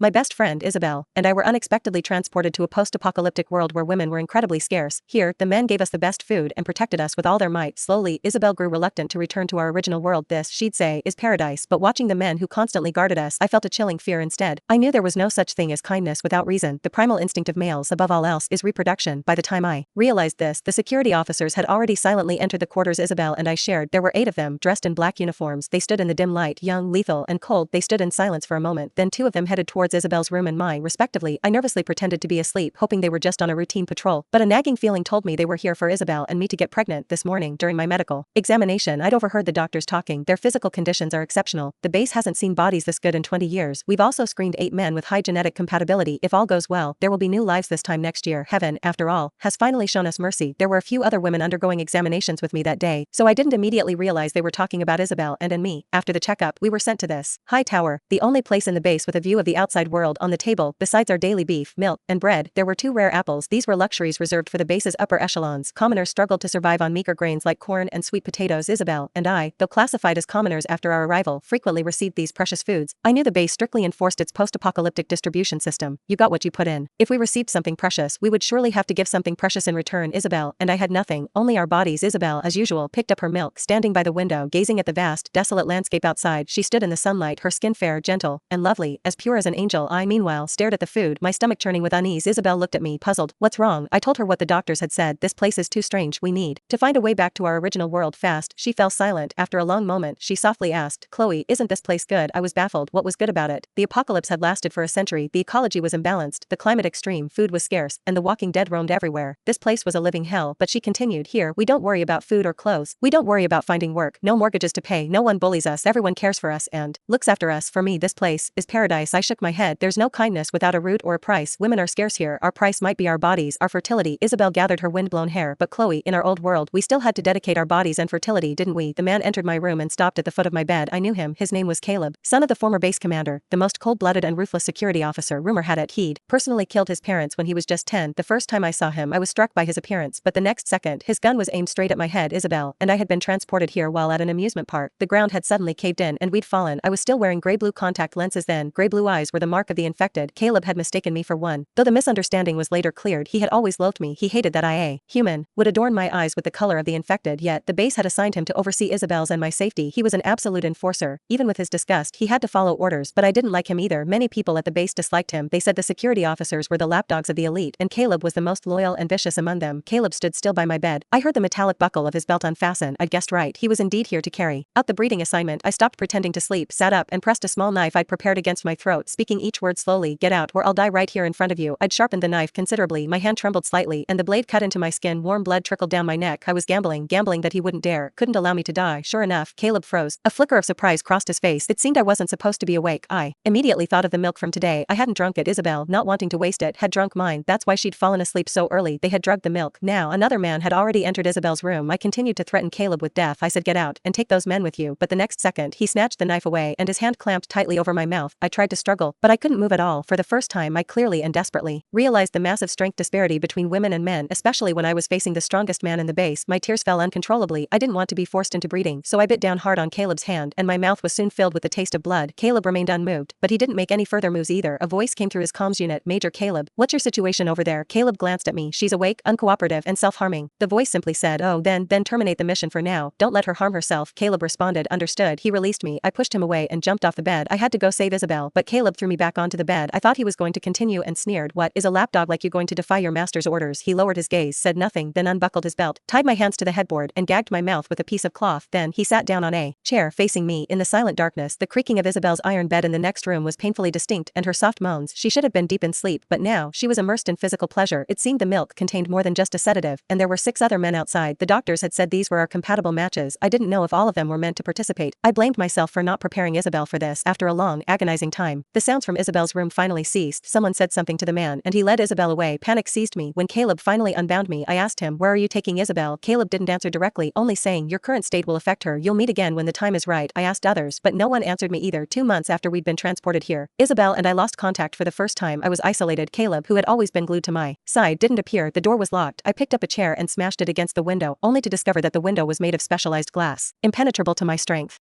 My best friend Isabel and I were unexpectedly transported to a post-apocalyptic world where women were incredibly scarce. Here, the men gave us the best food and protected us with all their might. Slowly, Isabel grew reluctant to return to our original world. This, she'd say, is paradise. But watching the men who constantly guarded us, I felt a chilling fear instead. I knew there was no such thing as kindness without reason. The primal instinct of males, above all else, is reproduction. By the time I realized this, the security officers had already silently entered the quarters Isabel and I shared. There were 8 of them, dressed in black uniforms. They stood in the dim light, young, lethal, and cold. They stood in silence for a moment, then 2 of them headed towards Isabel's room and mine, respectively. I nervously pretended to be asleep, hoping they were just on a routine patrol, but a nagging feeling told me they were here for Isabel and me to get pregnant. This morning, during my medical examination, I'd overheard the doctors talking. Their physical conditions are exceptional. The base hasn't seen bodies this good in 20 years. We've also screened 8 men with high genetic compatibility. If all goes well, there will be new lives this time next year. Heaven, after all, has finally shown us mercy. There were a few other women undergoing examinations with me that day, so I didn't immediately realize they were talking about Isabel and me. After the checkup, we were sent to this high tower, the only place in the base with a view of the outside world. On the table, besides our daily beef, milk, and bread, there were 2 rare apples. These were luxuries reserved for the base's upper echelons. Commoners struggled to survive on meager grains like corn and sweet potatoes. Isabel and I, though classified as commoners after our arrival, frequently received these precious foods. I knew the base strictly enforced its post-apocalyptic distribution system. You got what you put in. If we received something precious, we would surely have to give something precious in return. Isabel and I had nothing, only our bodies. Isabel, as usual, picked up her milk, standing by the window, gazing at the vast, desolate landscape outside. She stood in the sunlight, her skin fair, gentle, and lovely, as pure as an angel. I, meanwhile, stared at the food, my stomach churning with unease. Isabel looked at me, puzzled. What's wrong? I told her what the doctors had said. This place is too strange. We need to find a way back to our original world fast. She fell silent. After a long moment, she softly asked, Chloe, isn't this place good? I was baffled. What was good about it? The apocalypse had lasted for a century. The ecology was imbalanced, the climate extreme, food was scarce, and the walking dead roamed everywhere. This place was a living hell. But she continued, here, we don't worry about food or clothes. We don't worry about finding work. No mortgages to pay. No one bullies us. Everyone cares for us and looks after us. For me, this place is paradise. I shook my head. There's no kindness without a root or a price. Women are scarce here. Our price might be our bodies, our fertility. Isabel gathered her windblown hair. But Chloe, in our old world, we still had to dedicate our bodies and fertility, didn't we? The man entered my room and stopped at the foot of my bed. I knew him. His name was Caleb, son of the former base commander, the most cold-blooded and ruthless security officer. Rumor had it he'd personally killed his parents when he was just 10. The first time I saw him, I was struck by his appearance, but the next second, his gun was aimed straight at my head. Isabel and I had been transported here while at an amusement park. The ground had suddenly caved in and we'd fallen. I was still wearing gray-blue contact lenses then. Gray-blue eyes were the mark of the infected. Caleb had mistaken me for one. Though the misunderstanding was later cleared, he had always loathed me. He hated that I, a human, would adorn my eyes with the color of the infected, yet the base had assigned him to oversee Isabel's and my safety. He was an absolute enforcer. Even with his disgust, he had to follow orders, but I didn't like him either. Many people at the base disliked him. They said the security officers were the lapdogs of the elite, and Caleb was the most loyal and vicious among them. Caleb stood still by my bed. I heard the metallic buckle of his belt unfasten. I'd guessed right. He was indeed here to carry out the breeding assignment. I stopped pretending to sleep, sat up, and pressed a small knife I'd prepared against my throat, speaking each word slowly. Get out, or I'll die right here in front of you. I'd sharpened the knife considerably. My hand trembled slightly, and the blade cut into my skin. Warm blood trickled down my neck. I was gambling that he wouldn't dare, couldn't allow me to die. Sure enough, Caleb froze. A flicker of surprise crossed his face. It seemed I wasn't supposed to be awake. I immediately thought of the milk from today. I hadn't drunk it. Isabel, not wanting to waste it, had drunk mine. That's why she'd fallen asleep so early. They had drugged the milk. Now, another man had already entered Isabel's room. I continued to threaten Caleb with death. I said, get out, and take those men with you. But the next second, he snatched the knife away, and his hand clamped tightly over my mouth. I tried to struggle, but I couldn't move at all. For the first time, I clearly and desperately realized the massive strength disparity between women and men, especially when I was facing the strongest man in the base. My tears fell uncontrollably. I didn't want to be forced into breeding, so I bit down hard on Caleb's hand, and my mouth was soon filled with the taste of blood. Caleb remained unmoved, but he didn't make any further moves either. A voice came through his comms unit. Major Caleb, what's your situation over there? Caleb glanced at me. She's awake, uncooperative, and self-harming. The voice simply said, oh, then terminate the mission for now. Don't let her harm herself. Caleb responded, understood. He released me. I pushed him away and jumped off the bed. I had to go save Isabel, but Caleb threw me back onto the bed. I thought he was going to continue and sneered. What, is a lapdog like you going to defy your master's orders? He lowered his gaze, said nothing, then unbuckled his belt, tied my hands to the headboard, and gagged my mouth with a piece of cloth. Then he sat down on a chair facing me. In the silent darkness, the creaking of Isabel's iron bed in the next room was painfully distinct, and her soft moans. She should have been deep in sleep, but now she was immersed in physical pleasure. It seemed the milk contained more than just a sedative, and there were 6 other men outside. The doctors had said these were our compatible matches. I didn't know if all of them were meant to participate. I blamed myself for not preparing Isabel for this. After a long, agonizing time, the sounds from Isabel's room finally ceased. Someone said something to the man, and he led Isabel away. Panic seized me. When Caleb finally unbound me, I asked him, where are you taking Isabel? Caleb didn't answer directly, only saying, your current state will affect her. You'll meet again when the time is right. I asked others, but no one answered me either. 2 months after we'd been transported here, Isabel and I lost contact for the first time. I was isolated. Caleb, who had always been glued to my side, didn't appear. The door was locked. I picked up a chair and smashed it against the window, only to discover that the window was made of specialized glass, impenetrable to my strength.